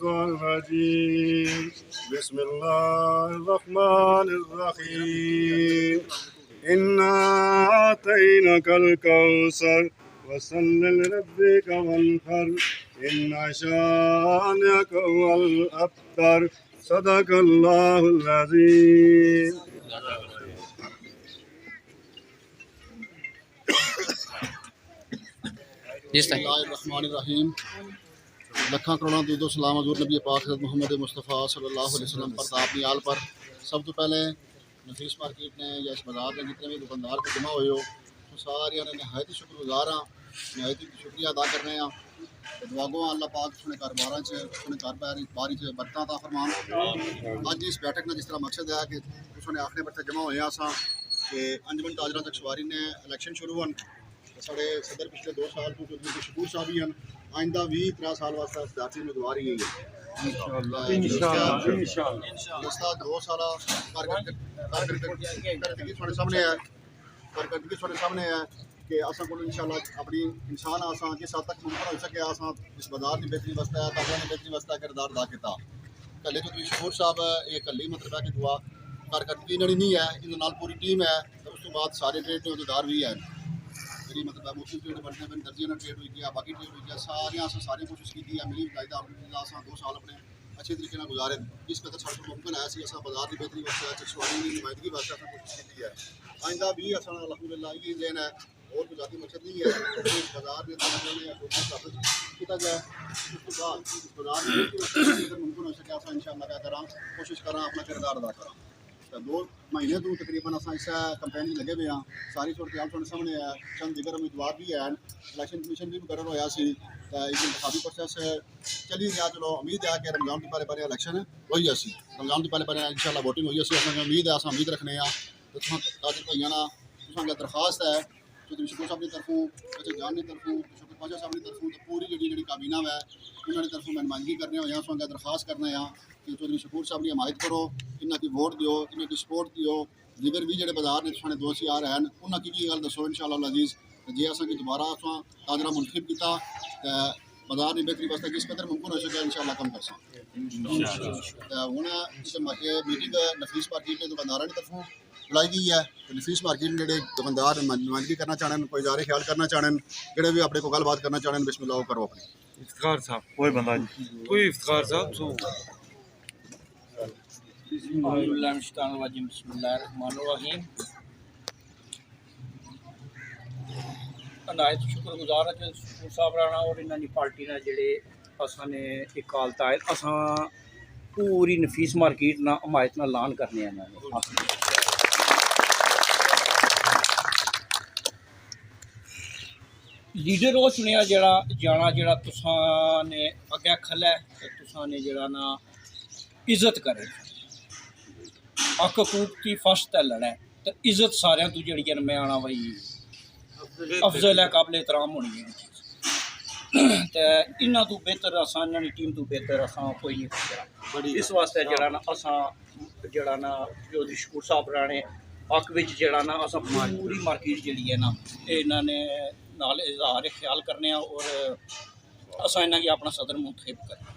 الشيطان الرجيم بسم الله الرحمن الرحيم إنا أعطيناك الكوثر وصل لربك وانحر إن شانئك هو الأبتر صدق الله العظيم बिस्मिल्लाहिर्रहमानिर्रहीम। लखा करोड़ों दूधो सलाम हज़ूर नबी पाक मोहम्मद मुस्तफ़ा सल्लल्लाहु अलैहि वसल्लम पर अपनी आल पर। सब तो पहले नफीस मार्केट ने या इस बाजार ने जितने भी दुकानदार को जमा हुए हो तो सारे ने नहायत ही शुक्रगुजार हाँ, नहायत ही शुक्रिया अदा कर रहे हैं। दुआगो अल्लाह पाक सुने कारोबार सुने कार बारी बरकत अता फरमान। अज इस बैठक का जिस तरह मकसद है कि उसने आखिरी बरते जमा हुए असा कि अंजमन ताजरा तक सवारी ने इलैक्शन शुरू होने साढ़े सदर पिछले 2 साल तो शकूर साहब ही हैं। आइंदा भी 3 साल वास्ते सियासी उम्मीदवार ही है इंशाअल्लाह 2 साल कारकर्दगी थोड़े सामने है कि असा को इंशाअल्लाह अपनी इंसान असा जिस हद तक मुमकिन हो सके असा इस बाजार की बेहतरी वास्ते ताजा की बेहतरी वास्ते किरदार अदा किया। कल्ले चौधरी शकूर साहब ये कल्ले मतलब है कि दुआ कारकर्दगी नहीं है इन पूरी टीम है तो उस तो बाद सारे ट्रेड के अहदेदार भी हैं जी मतलब मुस्लिम ट्रेड बनने में दर्जे ने ट्रेड हुई गया बाकी ट्रेड हुई गया सारी कोशिश की मिली वायदा अलहमदुलिल्लाह 2 साल अपने अच्छे तरीके से गुजारे जिस कदर साढ़े मुमकिन है अस बाजार की बेहतरी वास्ते सवारी की नुमाइंदगी वास्ते कोशिश की है। आइंदा भी असा अलहमदुलिल्लाह ये देन है और कोई जाती मकसद नहीं है इस बाजार में किया गया उस बाद इस बाजार में मुमकिन हो सके असा इंशाअल्लाह क्या करा कोशिश करा अपना किरदार अदा करा। 2 महीने तो तकरीबन अस इस कैंपेन में लगे हुए हाँ। सारी सूरत हाल थोड़े सामने है। चंद दिगर उम्मीदवार भी हैं। इलैक्शन कमीशन भी मुकर्रर होया सी इंतखाबी प्रोसैस चली गया। चलो उम्मीद है कि रमजान के पहले इलैक्शन हुई असी रमजान के पहले इंशाअल्लाह वोटिंग हुई असी असें उम्मीद है अस उम्मीद रखने तो ताजर भाइयों ना तुसां दरखास्त है चौधरी शकूर साहब की तरफों अच्छा जान की तरफों शकूर पाशा साहब की तरफों तो पूरी जी काबीना है उन्होंने तरफों मैं नुमाइंदगी करने हो सुन दरखास्त करने कि चौधरी शकूर साहब की हमायत करो इन्हों की वोट दियो इन्हों की सपोर्ट दियो दीगर भी जो बाजार ने साढ़े दोस्त यार हैं उन्होंने की गल दसो इंशाअल्लाह अजीज जे असा दोबारा असा ताजरा मुंतखब किया बाजार की बेहतरी वास्ते जिस कदर मुमकिन हो सके इंशाअल्लाह कम कर सकते हूँ ये मीटिंग नफीस मार्केट ने दुकानदारों की तरफों बुलाई गई है। नफीस मार्केट जो दुकानदार नुमाइंदगी करना चाहते कोई इदारे ख्याल करना चाहते जोड़े भी अपने को गलबात करना चाहते बिस्मिल्लाह करो अपनी इफ्तार साहब कोई बंदा कोई इफ्तार साहब बिस्मिल्लाहिर्रहमानिर्रहीम। नायत शुक्रगुजार है शकूर साहब राणा और इन्होंने पार्टी ने जोड़े असा ने इकालत आए असा पूरी नफीस मार्केट ना हमायत ना ऐलान करने लीडर वो चुनिया जरा जाना जरा तुसा ने अगे खला तुसा ने जरा ना इज्जत करे हक हकूक की फर्स्ट ते लड़े तो इज्जत सारे तू जी मैं आना भाई अफजल है काबिल एहतराम होनी है तो इन्हों तो बेहतर असा इन्होंने टीम तो बेहतर असा कोई नहीं कर इस वास्ते जरा ना असा जरा ना चौधरी शकूर साहब राणे हक विच जरा ना असा पूरी मार्केट जी है ना इन्होंने नाल इजहार ख्याल करने और असा इन्हों की अपना सदर मुंतखब करना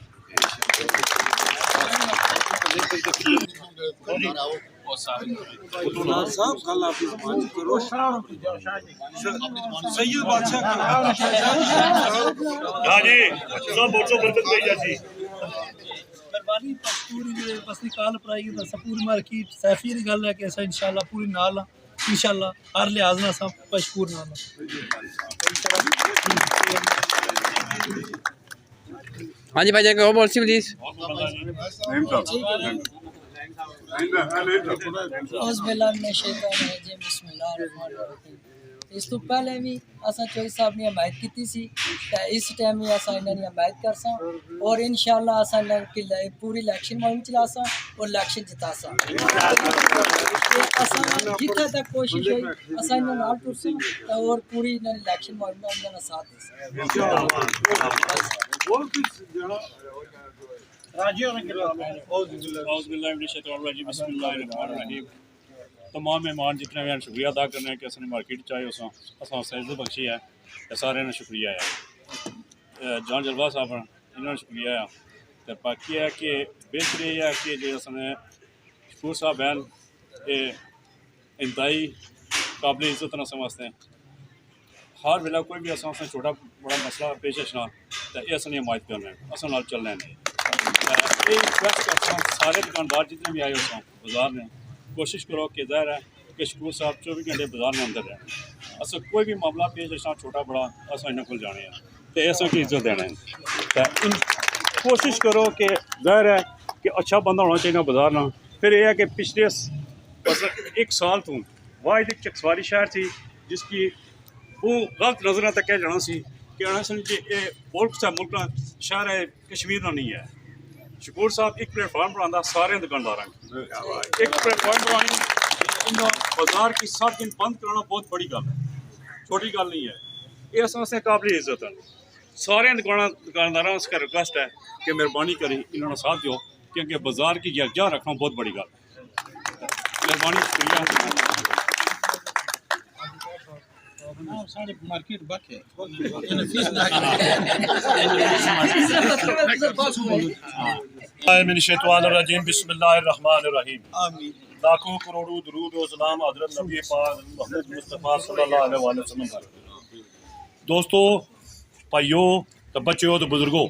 साहब कल आप करो सैयद बादशाह हां जी सब बोलो बरकत भई जाती मेहरबानी पूरी बस निकाल पड़ाई बस पूरी मार्केट सैफी की गल है कि अस इंशाअल्लाह पूरी नाल इंशाअल्लाह हर लिहाज ना सब मशहूर नाल हाँ जी भाई जाके और बोलसी प्लीज इस तो पहले भी असा चौधरी साहब ने हमायत की सी इस टाइम भी असा इन्होंने हमायत कर सा और इंशाअल्लाह असा पूरी इलैक्शन मुहिम चला सा और इलैक्शन जिता सा जिथे तक कोशिश हुई असा इन्होंने नाल टुर सा और पूरी इन्होंने इलैक्शन मुहिम में इन्होंने साथ दे तमाम मेहमान जितने भी शुक्रिया अदा करने कि असने मार्केट चाहे असा सैद बख्शी है सारे शुक्रिया है जान जलवा साहब इन्होंने शुक्रिया है तो बाकी है कि बेहतरी यह है कि जो असने शकूर साहब हैं ये इंतहाई काबिल इज्जत न समझते हैं। हर वेला कोई भी असा छोटा बड़ा मसला पेश आना तो ये असने हिमायत करना है, असा नाल चलना है। ये रिक्वेस्ट करता हूँ सारे दुकानदार जितने भी आए हो बाजार में, कोशिश करो कि ज़ाहिर है कि शकूर साहब 24 घंटे बाजार में अंदर रहें। अस कोई भी मामला पेश आना छोटा बड़ा अस इन्होंने को जाने तो असा की इज्जत देना है। तो कोशिश करो कि ज़ाहिर है कि अच्छा बंदा होना चाहिए बाजार ना। फिर यह है कि पिछले बस 1 साल तो वाहिद एक चकसवारी शहर थी जिसकी वो गलत नज़र तक कह जाना सी कि आना सन कि ये मुल्क शहर है कश्मीर ना नहीं है। शकूर साहब एक प्लेटफार्म बनाता सारे दुकानदार एक प्लेटफार्म बनानी बाजार की 7 दिन बंद कराना बहुत बड़ी गल है, छोटी गल नहीं है। ये असें काबिल इज्जत है। सारे दुकानदारों से रिक्वेस्ट है कि मेहरबानी करी इन्होंने साथ दो क्योंकि बाजार की यकजा रखना बहुत बड़ी गल है। मेहरबानी शुक्रिया। सारे मार्केट बक है बिस्मिल्लाहिर्रहमानिर्रहीम। लाखों करोड़ों दुरूद और सलाम हज़रत नबी पाक मोहम्मद मुस्तफ़ा सल्लल्लाहु अलैहि वसल्लम। दोस्तों, भाइयों तो बच्चों तो बुजुर्गों,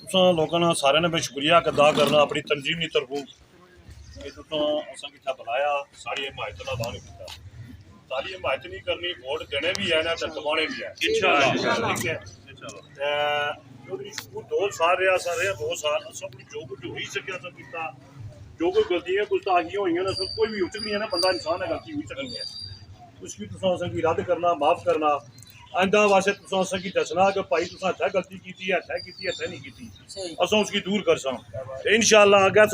तुसां लोगों ने सारे ने मैं शुक्रिया अदा करना अपनी तंजीम की तरफों कि तुसां असां इत्थै बुलाया, साड़ी हिमायत का ऐलान किया। सारी हिमायत नहीं करनी, वोट देने भी है ना तो दबाने भी है इंशाअल्लाह। ठीक है, चौधरी शकूर 2 साल रहा सर 2 साल अस जो कुछ हो ही सकिया सब किया। जो कोई गलतियां गुस्ताखियां हुई ना सब कोई भी हो सकती है ना, बंदा इंसान है, गलती हुई सकती है। उसकी तुसां असें रद्द करना, माफ़ करना। आइंदा वास्ते तुसां असें की दसना कि भाई तुसां इत्थै गलती की है, इत्थै नहीं की, असां उसकी दूर कर सां इंशाअल्लाह। अग्गें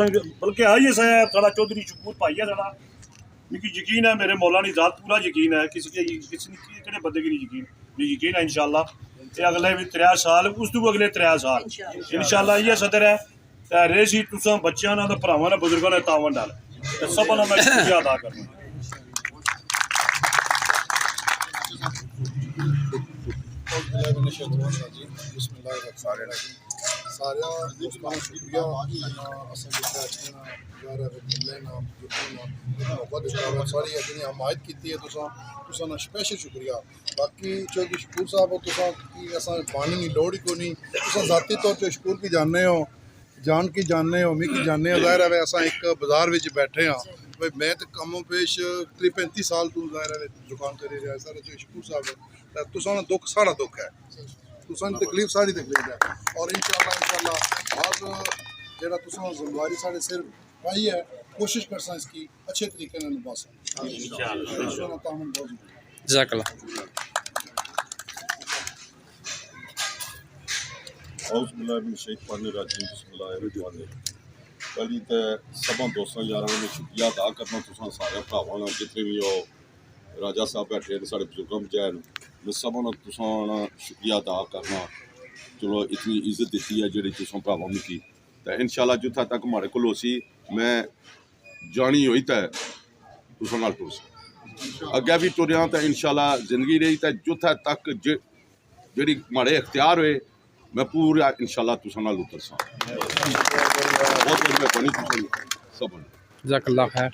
बल्कि आई साढ़ा चौधरी शकूर भाई है साढ़ा, मिगी यकीन है मेरे मौला नी ज़ात पूरा यकीन है, किसी केड़े बंदे की नहीं यकीन, मिगी यकीन है इंशाअल्लाह कि अगले भी 3 साल उस तू अगले 3 साल इंशाअल्लाह इ'यै सदर है। ते रेसी तुसां बच्चों ने भरावां ने बुजुर्गों ने तावन डाल सब मैं शुक्रिया अदा करना। सारे दोस्तों शुक्रिया असें सारी अपनी हमायत की है तुसां स्पेशल शुक्रिया। बाकी चौधरी शकूर साहब तुसां की असां पानी की लोड़ ही को नहीं, तुसां ज़ाती तौर पर शकूर की जानने हो, जानने हो, मिगी जानने हो। ज़ाहिर है असां एक बाजार में बैठे हाँ भाई, मैं तो कमों पेश 35 साल तू ज़ाहिर है दुकान करी रहा है। सारे शकूर साहब तुसां दुख साढ़ा दुख है, तुसां तकलीफ सारी तकलीफ है। और इंशाअल्लाह हर जेड़ा तुसां जिम्मेवारी साढ़े सिर पाई है, कोशिश करसा इसकी अच्छे तरीके से निभासा इंशाअल्लाह। जज़ाकल्लाह। पहली तो सब दोस्तों यार में शुक्रिया अदा करना तुसां सारे भरावां जितने भी हो राजा साहब बैठे हैं साढ़े बुजुर्ग जैन मैं सब तुसां शुक्रिया अदा करना। चलो इतनी इज्जत दी है जी तुसां भरावां मिगी, तो इंशाअल्लाह जित्थै तक माड़े कोल होसी मैं जानी होई तो तुसां नाल टुरसा अग्गें भी टुरिया तो इंशाअल्लाह जिंदगी रही तो जित्थै तक जेह्ड़ी माड़े इख्तियार होए मैं पूरा इंशाअल्लाह तुसां नाल उतरसा। बहुत मेहरबानी तुसां सब। जज़ाकल्लाह खैर।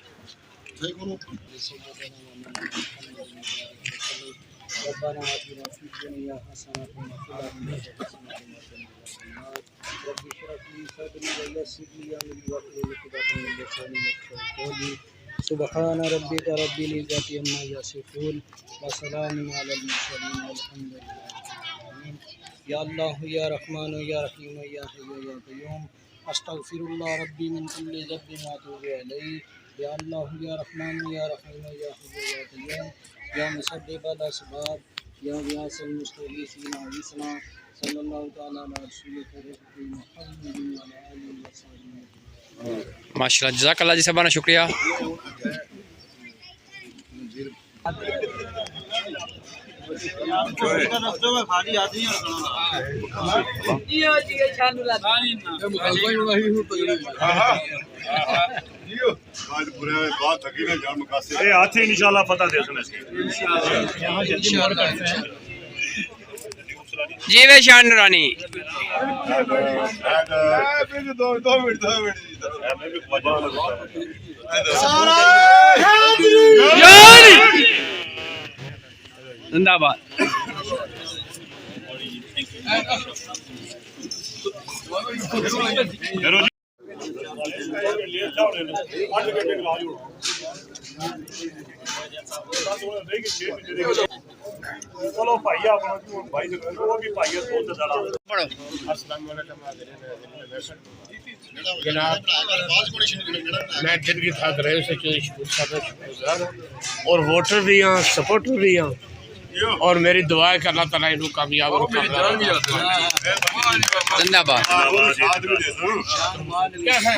रब्बना आतिना फिद दुनिया हसनतन व फिल आखिरति हसनतन रब्बि इश्रह ली सदरी व यस्सिर ली अमरी वह्लुल उक़दतम मिन लिसानी यफ़क़हू क़ौली सुब्हान रब्बिका रब्बिल इज़्ज़ति अम्मा यसिफ़ून व सलामुन अलल मुरसलीन वल्हम्दुलिल्लाहि रब्बिल आलमीन। या अल्लाह या रहमान या रहीम या हय्यु या क़य्यूम अस्तग़फिरुल्लाह रब्बी मिन कुल्लि ज़ंबिन व अतूबु इलैहि। या अल्लाह या रहमान या रहीम या हय्यु या क़य्यूम या मुसब्बिबल असबाब या गियासल मुस्तगीसीन अगीसना सल्लल्लाहु तआला अला रसूलिल मुहम्मदिन व अला आलिहि व सह्बिहि। माशाल्लाह, जज़ाकल्लाह जी, सबा शुक्रिया। हाथ इंशाअल्लाह फतह दे जीवे शान नूरानी जिंदाबाद। चलो भाई अपना भाई वो भी भाई दोस्त जरा जनाब मैं दिल की था रहे से शुक्रगुजार और वोटर भी हैं सपोर्टर भी हैं और मेरी दुआ है कि अल्लाह ताला इनको कामयाब रखे। जिंदाबाद। क्या है